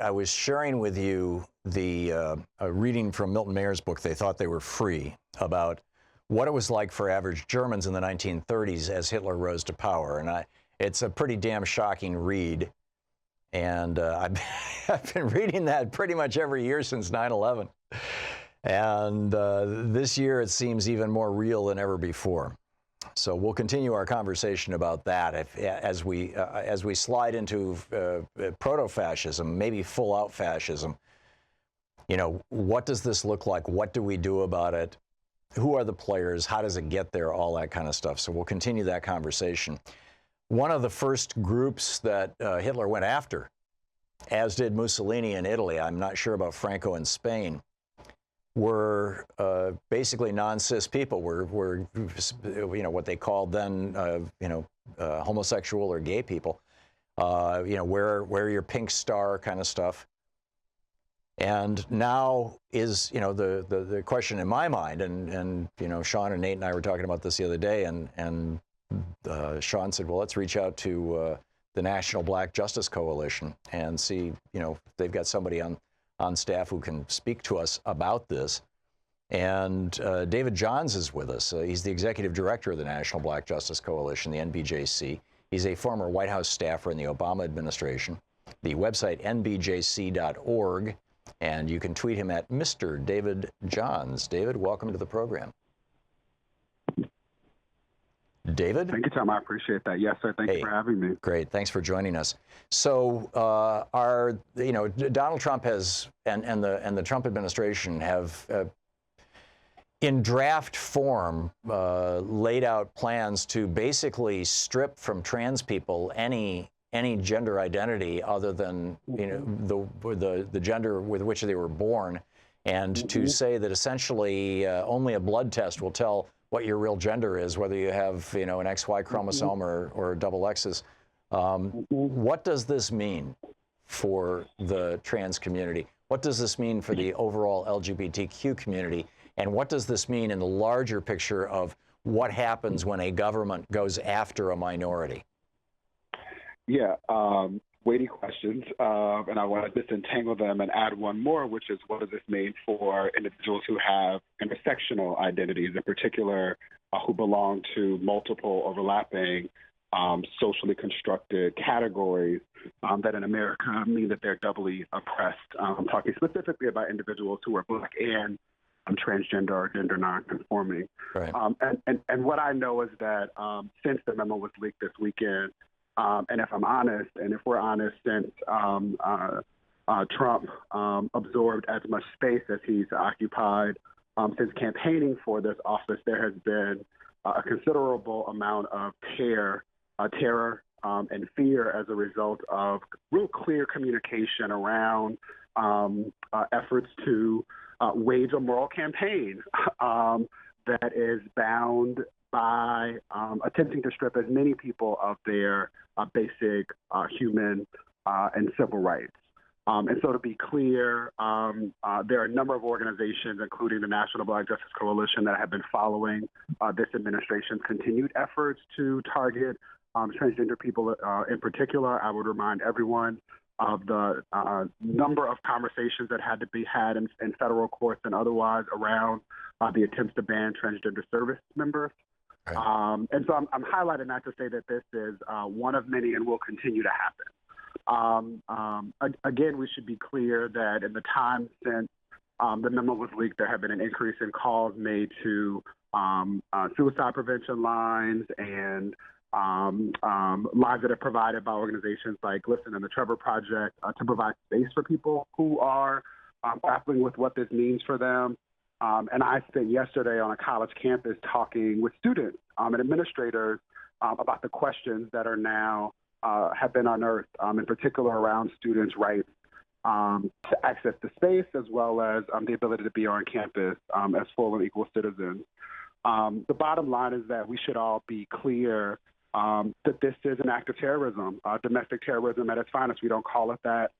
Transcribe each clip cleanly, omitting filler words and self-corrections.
I was sharing with you the a reading from Milton Mayer's book, They Thought They Were Free, about what it was like for average Germans in the 1930s as Hitler rose to power. And it's a pretty damn shocking read. And I've been reading that pretty much every year since 9/11. And this year it seems even more real than ever before. So we'll continue our conversation about that as we slide into proto-fascism, maybe full-out fascism. You know, what does this look like? What do we do about it? Who are the players? How does it get there? All that kind of stuff. So we'll continue that conversation. One of the first groups that Hitler went after, as did Mussolini in Italy, I'm not sure about Franco in Spain, were basically non-cis people. Were you know, what they called then homosexual or gay people. You know, wear your pink star kind of stuff. And now is, you know, the question in my mind, and you know, Sean and Nate and I were talking about this the other day, and Sean said, well, let's reach out to the National Black Justice Coalition and see, you know, if they've got somebody on staff who can speak to us about this. And David Johns is with us. He's the executive director of the National Black Justice Coalition, the NBJC. He's a former White House staffer in the Obama administration. The website, nbjc.org, and you can tweet him at Mr. David Johns. David, welcome to the program. David? Thank you, Tom. I appreciate that. Yes, sir. Thank you for having me. Great. Thanks for joining us. So, you know, Donald Trump has, and the Trump administration have, in draft form, laid out plans to basically strip from trans people any gender identity other than, you know, the gender with which they were born, and to say that essentially only a blood test will tell what your real gender is, whether you have, you know, an XY chromosome or double X's. What does this mean for the trans community? What does this mean for the overall LGBTQ community? And what does this mean in the larger picture of what happens when a government goes after a minority? Yeah, weighty questions, and I want to disentangle them and add one more, which is, what does this mean for individuals who have intersectional identities, in particular, who belong to multiple overlapping socially constructed categories that in America mean that they're doubly oppressed. I'm talking specifically about individuals who are Black and transgender or gender nonconforming. Right. And what I know is that since the memo was leaked this weekend, and if I'm honest, and if we're honest, since Trump absorbed as much space as he's occupied since campaigning for this office, there has been a considerable amount of terror and fear as a result of real clear communication around efforts to wage a moral campaign that is bound by attempting to strip as many people of their basic human and civil rights. And so, to be clear, there are a number of organizations, including the National Black Justice Coalition, that have been following this administration's continued efforts to target transgender people in particular. I would remind everyone of the number of conversations that had to be had in federal courts and otherwise around the attempts to ban transgender service members. Right. And so I'm highlighting that to say that this is one of many and will continue to happen. Again, we should be clear that in the time since the memo was leaked, there have been an increase in calls made to suicide prevention lines and lines that are provided by organizations like Listen and the Trevor Project to provide space for people who are grappling with what this means for them. And I spent yesterday on a college campus talking with students and administrators about the questions that are now have been unearthed, in particular around students' rights to access the space, as well as the ability to be on campus as full and equal citizens. The bottom line is that we should all be clear that this is an act of terrorism, domestic terrorism at its finest. We don't call it that.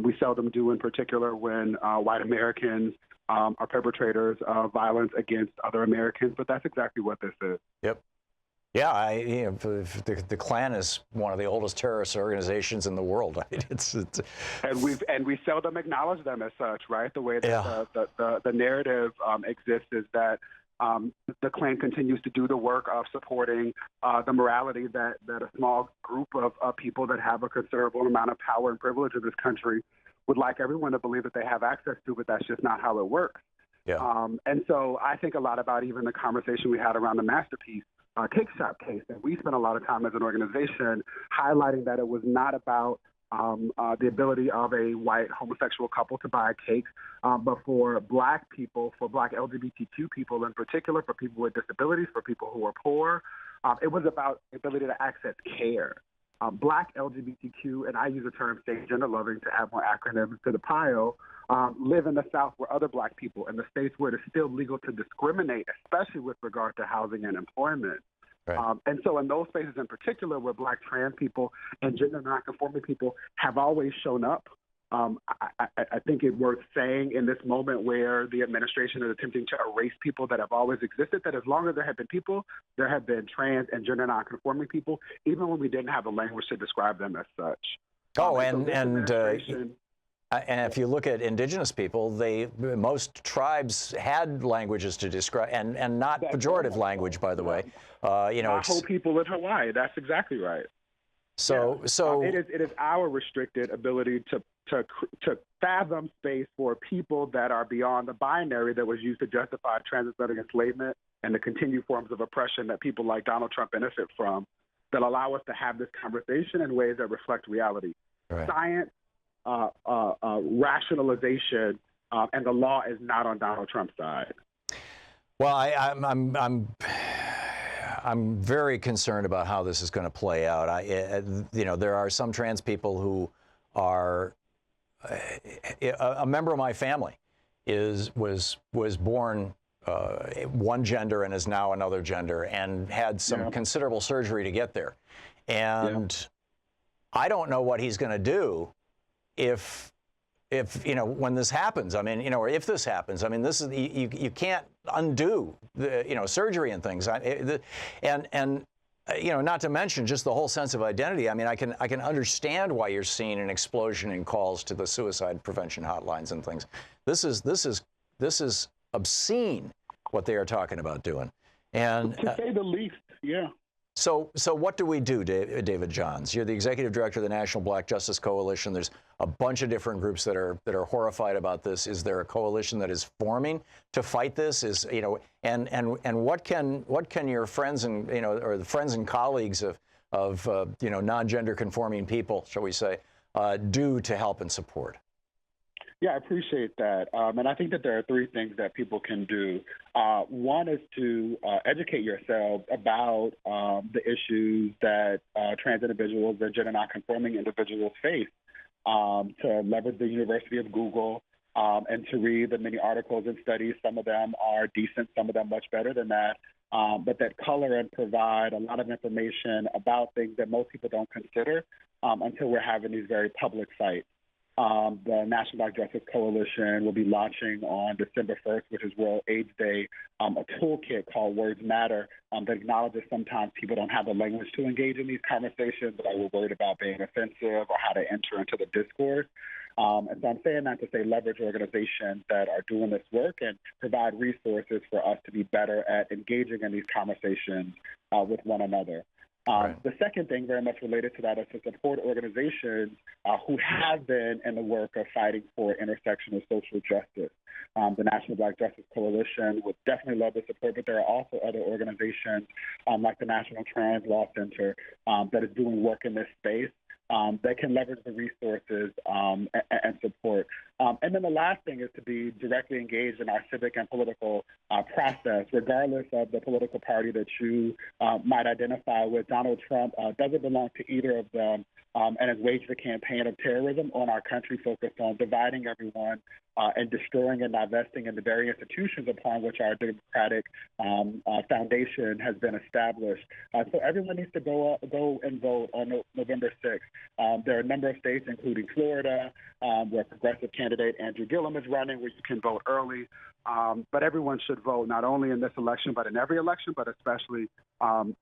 We seldom do, in particular, when white Americans are perpetrators of violence against other Americans, but that's exactly what this is. Yep. Yeah, the Klan is one of the oldest terrorist organizations in the world. I mean, it's and we seldom acknowledge them as such, right? The way that yeah. the narrative exists is that the Klan continues to do the work of supporting the morality that a small group of people that have a considerable amount of power and privilege in this country would like everyone to believe that they have access to, but that's just not how it works. Yeah. And so I think a lot about even the conversation we had around the Masterpiece cake shop case. And we spent a lot of time as an organization highlighting that it was not about the ability of a white homosexual couple to buy a cake, but for Black people, for Black LGBTQ people in particular, for people with disabilities, for people who are poor, it was about the ability to access care. Black LGBTQ, and I use the term stay gender loving to add more acronyms to the pile, live in the South where other Black people, in the states where it is still legal to discriminate, especially with regard to housing and employment. Right. And so in those spaces in particular where Black trans people and gender nonconforming people have always shown up, I think it's worth saying in this moment where the administration is attempting to erase people that have always existed, that as long as there have been people, there have been trans and gender nonconforming people, even when we didn't have the language to describe them as such. Oh, and if you look at indigenous people, most tribes had languages to describe, and not pejorative language, by the way. Navajo people in Hawaii. That's exactly right. So it is our restricted ability to fathom space for people that are beyond the binary that was used to justify transatlantic enslavement and the continued forms of oppression that people like Donald Trump benefit from, that allow us to have this conversation in ways that reflect reality. Right. Science, rationalization, and the law is not on Donald Trump's side. Well, I'm very concerned about how this is going to play out. There are some trans people who are a member of my family was born one gender and is now another gender and had some considerable surgery to get there, and I don't know what he's going to do if when this happens. I mean, or if this happens. I mean, this is you can't undo the surgery and things. Not to mention just the whole sense of identity. I mean, I can understand why you're seeing an explosion in calls to the suicide prevention hotlines and things. This is obscene what they are talking about doing, and to say the least. Yeah. So what do we do, David Johns? You're the executive director of the National Black Justice Coalition. There's a bunch of different groups that are horrified about this. Is there a coalition that is forming to fight this? And what can your friends and or the friends and colleagues of non-gender conforming people, shall we say, do to help and support? Yeah, I appreciate that. And I think that there are three things that people can do. One is to educate yourselves about the issues that trans individuals and gender nonconforming individuals face, to leverage the University of Google and to read the many articles and studies. Some of them are decent, some of them much better than that, but that color and provide a lot of information about things that most people don't consider until we're having these very public fights. The National Black Justice Coalition will be launching on December 1st, which is World AIDS Day, a toolkit called Words Matter that acknowledges sometimes people don't have the language to engage in these conversations, but are worried about being offensive or how to enter into the discourse. And so I'm saying that to say leverage organizations that are doing this work and provide resources for us to be better at engaging in these conversations with one another. Right. The second thing very much related to that is to support organizations who have been in the work of fighting for intersectional social justice. The National Black Justice Coalition would definitely love the support, but there are also other organizations like the National Trans Law Center that is doing work in this space. That can leverage the resources and support. And then the last thing is to be directly engaged in our civic and political process, regardless of the political party that you might identify with. Donald Trump doesn't belong to either of them and has waged a campaign of terrorism on our country focused on dividing everyone and destroying and divesting in the very institutions upon which our democratic foundation has been established. So everyone needs to go and vote on November 6th. There are a number of states, including Florida, where progressive candidate Andrew Gillum is running, where you can vote early. But everyone should vote, not only in this election, but in every election, but especially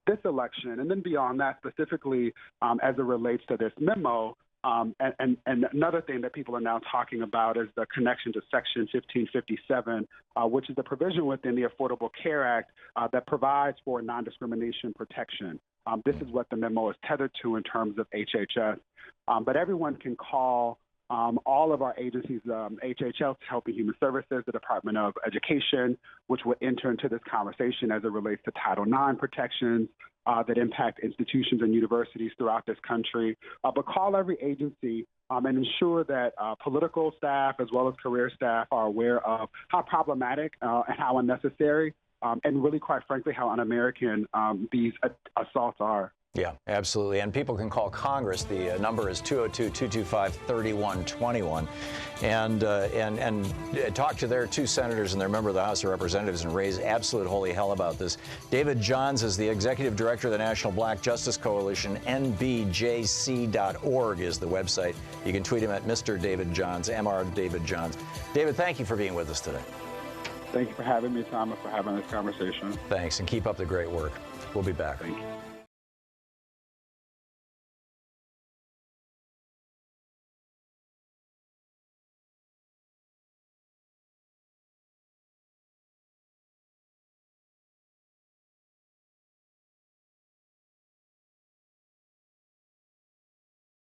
this election. And then beyond that, specifically as it relates to this memo, and another thing that people are now talking about is the connection to Section 1557, which is the provision within the Affordable Care Act that provides for non-discrimination protection. This is what the memo is tethered to in terms of HHS. But everyone can call all of our agencies, HHS, Health and Human Services, the Department of Education, which will enter into this conversation as it relates to Title IX protections that impact institutions and universities throughout this country. But call every agency and ensure that political staff as well as career staff are aware of how problematic and how unnecessary and really, quite frankly, how un-American these assaults are. Yeah, absolutely. And people can call Congress. The number is 202-225-3121. And talk to their two senators and their member of the House of Representatives and raise absolute holy hell about this. David Johns is the executive director of the National Black Justice Coalition. NBJC.org is the website. You can tweet him at Mr. David Johns, Mr. David Johns. David, thank you for being with us today. Thank you for having me, Tom, and for having this conversation. Thanks, and keep up the great work. We'll be back. Thank you.